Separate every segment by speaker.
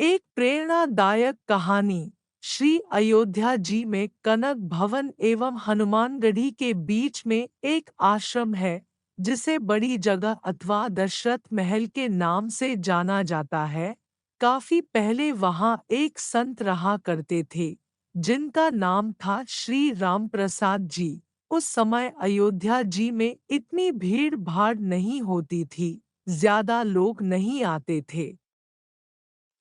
Speaker 1: एक प्रेरणादायक कहानी। श्री अयोध्या जी में कनक भवन एवं हनुमानगढ़ी के बीच में एक आश्रम है, जिसे बड़ी जगह अथवा दशरथ महल के नाम से जाना जाता है। काफी पहले वहां एक संत रहा करते थे, जिनका नाम था श्री राम प्रसाद जी। उस समय अयोध्या जी में इतनी भीड़ भाड़ नहीं होती थी, ज्यादा लोग नहीं आते थे।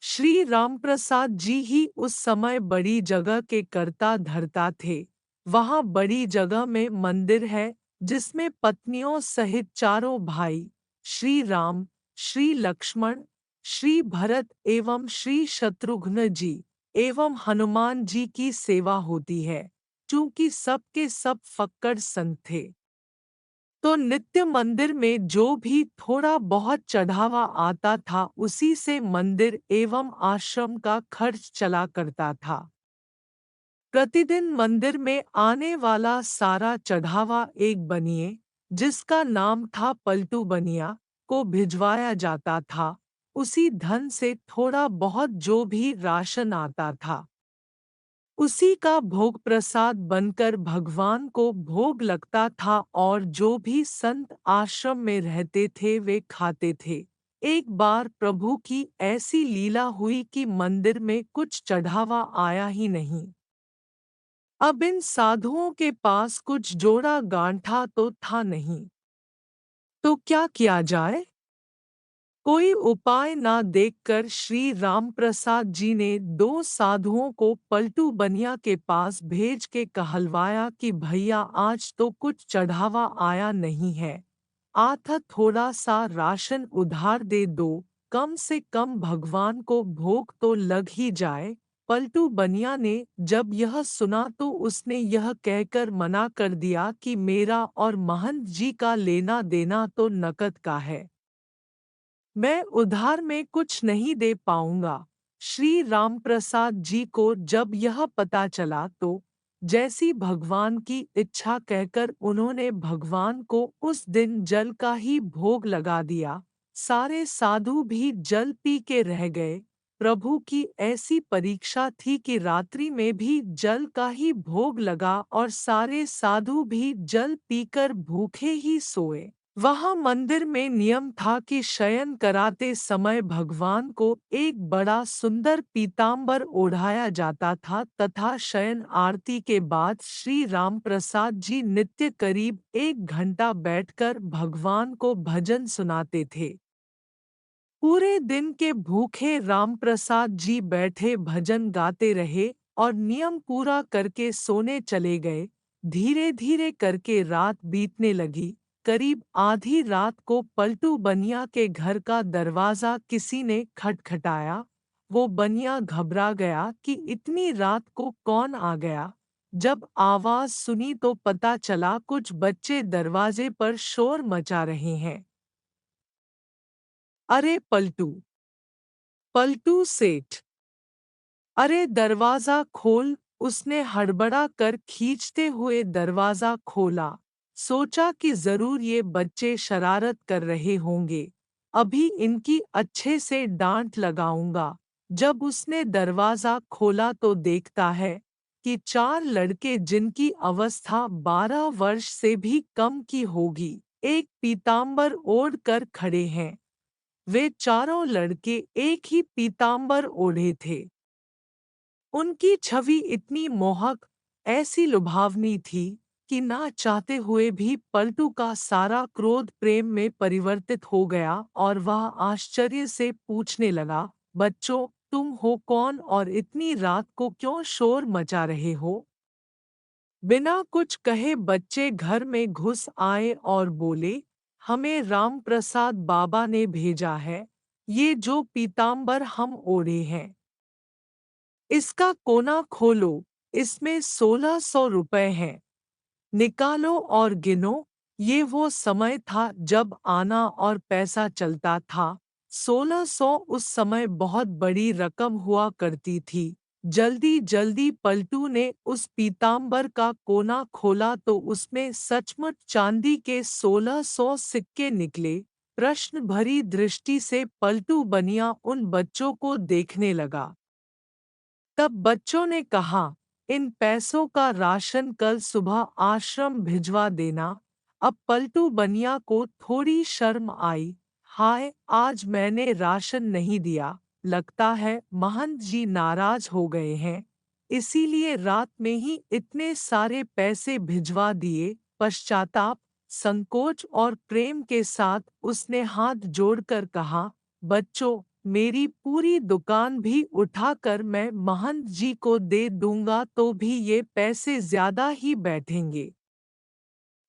Speaker 1: श्री रामप्रसाद जी ही उस समय बड़ी जगह के कर्ता धर्ता थे। वहाँ बड़ी जगह में मंदिर है, जिसमें पत्नियों सहित चारों भाई श्री राम, श्री लक्ष्मण, श्री भरत एवं श्री शत्रुघ्न जी एवं हनुमान जी की सेवा होती है। चूंकि सबके सब फक्कड़ संत थे, तो नित्य मंदिर में जो भी थोड़ा बहुत चढ़ावा आता था, उसी से मंदिर एवं आश्रम का खर्च चला करता था। प्रतिदिन मंदिर में आने वाला सारा चढ़ावा एक बनिए, जिसका नाम था पलटू बनिया, को भिजवाया जाता था। उसी धन से थोड़ा बहुत जो भी राशन आता था, उसी का भोग प्रसाद बनकर भगवान को भोग लगता था, और जो भी संत आश्रम में रहते थे वे खाते थे। एक बार प्रभु की ऐसी लीला हुई कि मंदिर में कुछ चढ़ावा आया ही नहीं। अब इन साधुओं के पास कुछ जोड़ा गांठा तो था नहीं, तो क्या किया जाए? कोई उपाय ना देखकर श्री रामप्रसाद जी ने दो साधुओं को पलटू बनिया के पास भेज के कहलवाया कि भैया, आज तो कुछ चढ़ावा आया नहीं है, आथा थोड़ा सा राशन उधार दे दो, कम से कम भगवान को भोग तो लग ही जाए। पलटू बनिया ने जब यह सुना तो उसने यह कहकर मना कर दिया कि मेरा और महंत जी का लेना देना तो नकद का है, मैं उधार में कुछ नहीं दे पाऊंगा। श्री रामप्रसाद जी को जब यह पता चला तो जैसी भगवान की इच्छा कहकर उन्होंने भगवान को उस दिन जल का ही भोग लगा दिया। सारे साधु भी जल पी के रह गए। प्रभु की ऐसी परीक्षा थी कि रात्रि में भी जल का ही भोग लगा और सारे साधु भी जल पीकर भूखे ही सोए। वहाँ मंदिर में नियम था कि शयन कराते समय भगवान को एक बड़ा सुंदर पीतांबर ओढ़ाया जाता था, तथा शयन आरती के बाद श्री राम प्रसाद जी नित्य करीब 1 घंटा बैठकर भगवान को भजन सुनाते थे। पूरे दिन के भूखे रामप्रसाद जी बैठे भजन गाते रहे और नियम पूरा करके सोने चले गए। धीरे धीरे करके रात बीतने लगी। करीब आधी रात को पलटू बनिया के घर का दरवाजा किसी ने खटखटाया। वो बनिया घबरा गया कि इतनी रात को कौन आ गया। जब आवाज सुनी तो पता चला कुछ बच्चे दरवाजे पर शोर मचा रहे हैं। अरे पलटू, पलटू सेठ, अरे दरवाजा खोल। उसने हड़बड़ा कर खींचते हुए दरवाजा खोला। सोचा कि जरूर ये बच्चे शरारत कर रहे होंगे, अभी इनकी अच्छे से डांट लगाऊंगा। जब उसने दरवाजा खोला तो देखता है कि 4 लड़के, जिनकी अवस्था 12 वर्ष से भी कम की होगी, एक पीतांबर ओढ़ कर खड़े हैं। वे चारों लड़के एक ही पीतांबर ओढ़े थे। उनकी छवि इतनी मोहक, ऐसी लुभावनी थी कि ना चाहते हुए भी पलटू का सारा क्रोध प्रेम में परिवर्तित हो गया और वह आश्चर्य से पूछने लगा, बच्चों, तुम हो कौन और इतनी रात को क्यों शोर मचा रहे हो? बिना कुछ कहे बच्चे घर में घुस आए और बोले, हमें राम प्रसाद बाबा ने भेजा है। ये जो पीतांबर हम ओढ़े हैं, इसका कोना खोलो, इसमें 1600 रुपए हैं, निकालो और गिनो। ये वो समय था जब आना और पैसा चलता था। 1600 उस समय बहुत बड़ी रकम हुआ करती थी। जल्दी जल्दी पलटू ने उस पीतांबर का कोना खोला तो उसमें सचमुच चांदी के 1600 सिक्के निकले। प्रश्न भरी दृष्टि से पलटू बनिया उन बच्चों को देखने लगा। तब बच्चों ने कहा, इन पैसों का राशन कल सुबह आश्रम भिजवा देना। अब पलटू बनिया को थोड़ी शर्म आई। हाय, आज मैंने राशन नहीं दिया, लगता है महंत जी नाराज हो गए हैं, इसीलिए रात में ही इतने सारे पैसे भिजवा दिए। पश्चाताप, संकोच और प्रेम के साथ उसने हाथ जोड़कर कहा, बच्चों, मेरी पूरी दुकान भी उठाकर मैं महंत जी को दे दूंगा तो भी ये पैसे ज्यादा ही बैठेंगे।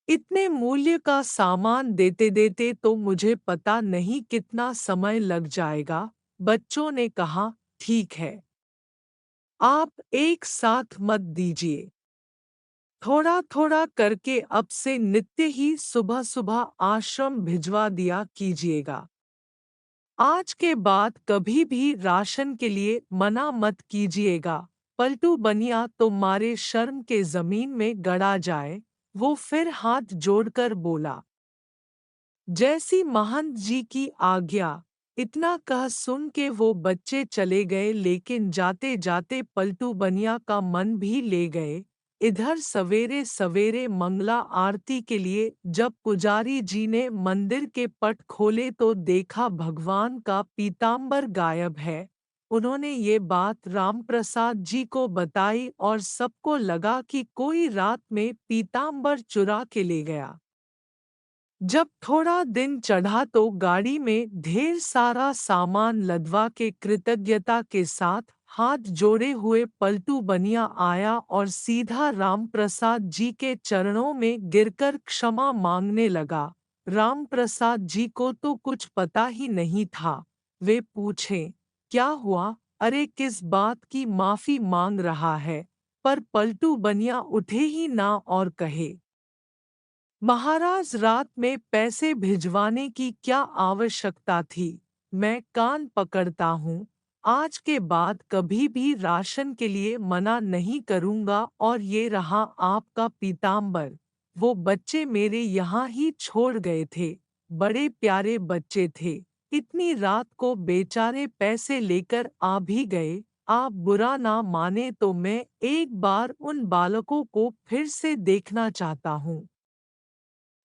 Speaker 1: इतने मूल्य का सामान देते देते तो मुझे पता नहीं कितना समय लग जाएगा। बच्चों ने कहा, ठीक है, आप एक साथ मत दीजिए, थोड़ा थोड़ा करके अब से नित्य ही सुबह सुबह आश्रम भिजवा दिया कीजिएगा। आज के बाद कभी भी राशन के लिए मना मत कीजिएगा। पलटू बनिया तो मारे शर्म के जमीन में गड़ा जाए। वो फिर हाथ जोड़कर बोला, जैसी महंत जी की आज्ञा। इतना कह सुन के वो बच्चे चले गए, लेकिन जाते जाते पलटू बनिया का मन भी ले गए। इधर सवेरे सवेरे मंगला आरती के लिए जब पुजारी जी ने मंदिर के पट खोले तो देखा भगवान का पीताम्बर गायब है। उन्होंने ये बात रामप्रसाद जी को बताई और सबको लगा कि कोई रात में पीताम्बर चुरा के ले गया। जब थोड़ा दिन चढ़ा तो गाड़ी में ढेर सारा सामान लदवा के कृतज्ञता के साथ हाथ जोड़े हुए पलटू बनिया आया और सीधा रामप्रसाद जी के चरणों में गिरकर क्षमा मांगने लगा। रामप्रसाद जी को तो कुछ पता ही नहीं था। वे पूछे, क्या हुआ? अरे, किस बात की माफी मांग रहा है? पर पलटू बनिया उठे ही ना और कहे, महाराज, रात में पैसे भिजवाने की क्या आवश्यकता थी? मैं कान पकड़ता हूँ। आज के बाद कभी भी राशन के लिए मना नहीं करूँगा। और ये रहा आपका पीताम्बर। वो बच्चे मेरे यहाँ ही छोड़ गए थे। बड़े प्यारे बच्चे थे। इतनी रात को बेचारे पैसे लेकर आ भी गए। आप बुरा ना माने तो मैं एक बार उन बालकों को फिर से देखना चाहता हूँ।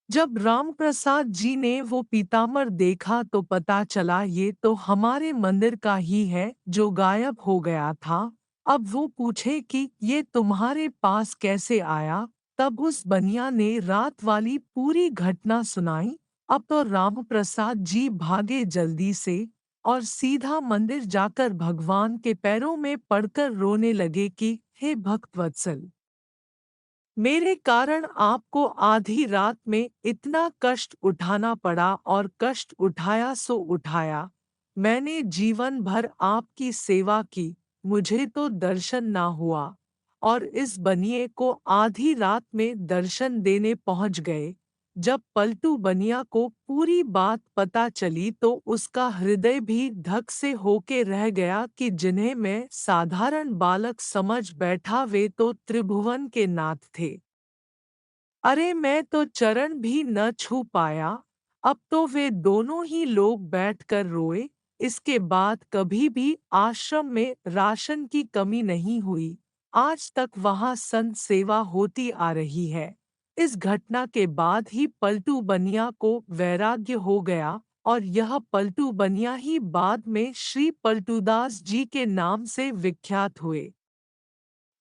Speaker 1: जब रामप्रसाद जी ने वो पीताम्बर देखा तो पता चला ये तो हमारे मंदिर का ही है जो गायब हो गया था। अब वो पूछे कि ये तुम्हारे पास कैसे आया? तब उस बनिया ने रात वाली पूरी घटना सुनाई। अब तो रामप्रसाद जी भागे जल्दी से और सीधा मंदिर जाकर भगवान के पैरों में पड़कर रोने लगे कि हे भक्तवत्सल, मेरे कारण आपको आधी रात में इतना कष्ट उठाना पड़ा और कष्ट उठाया सो उठाया। मैंने जीवन भर आपकी सेवा की, मुझे तो दर्शन ना हुआ। और इस बनिए को आधी रात में दर्शन देने पहुंच गए। जब पलटू बनिया को पूरी बात पता चली तो उसका हृदय भी धक से होके रह गया कि जिन्हें मैं साधारण बालक समझ बैठा वे तो त्रिभुवन के नाथ थे। अरे, मैं तो चरण भी न छू पाया। अब तो वे दोनों ही लोग बैठकर रोए। इसके बाद कभी भी आश्रम में राशन की कमी नहीं हुई। आज तक वहां संत सेवा होती आ रही है। इस घटना के बाद ही पलटू बनिया को वैराग्य हो गया और यह पलटू बनिया ही बाद में श्री पलटूदास जी के नाम से विख्यात हुए।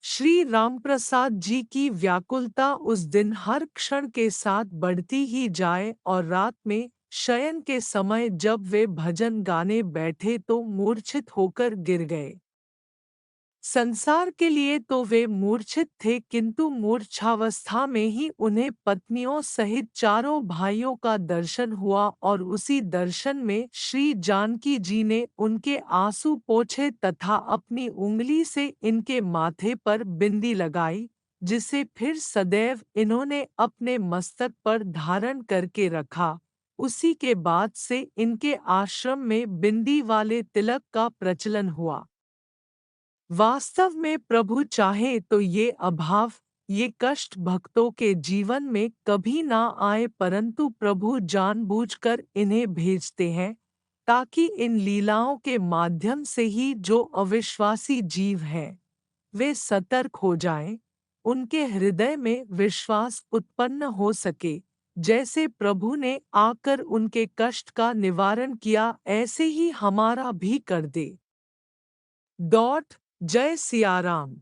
Speaker 1: श्री रामप्रसाद जी की व्याकुलता उस दिन हर क्षण के साथ बढ़ती ही जाए और रात में शयन के समय जब वे भजन गाने बैठे तो मूर्छित होकर गिर गए। संसार के लिए तो वे मूर्छित थे, किंतु मूर्छावस्था में ही उन्हें पत्नियों सहित चारों भाइयों का दर्शन हुआ और उसी दर्शन में श्री जानकी जी ने उनके आंसू पोंछे तथा अपनी उंगली से इनके माथे पर बिंदी लगाई, जिसे फिर सदैव इन्होंने अपने मस्तक पर धारण करके रखा। उसी के बाद से इनके आश्रम में बिंदी वाले तिलक का प्रचलन हुआ। वास्तव में प्रभु चाहे तो ये अभाव ये कष्ट भक्तों के जीवन में कभी ना आए, परंतु प्रभु जानबूझकर इन्हें भेजते हैं ताकि इन लीलाओं के माध्यम से ही जो अविश्वासी जीव हैं वे सतर्क हो जाएं, उनके हृदय में विश्वास उत्पन्न हो सके। जैसे प्रभु ने आकर उनके कष्ट का निवारण किया, ऐसे ही हमारा भी कर दे। जय सिया राम।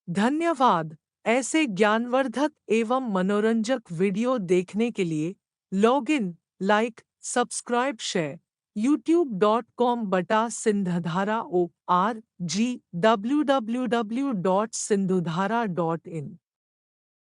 Speaker 1: धन्यवाद। ऐसे ज्ञानवर्धक एवं मनोरंजक वीडियो देखने के लिए log in, like, subscribe, share youtube.com/सिंधधारा ORG www.sindhudhara.in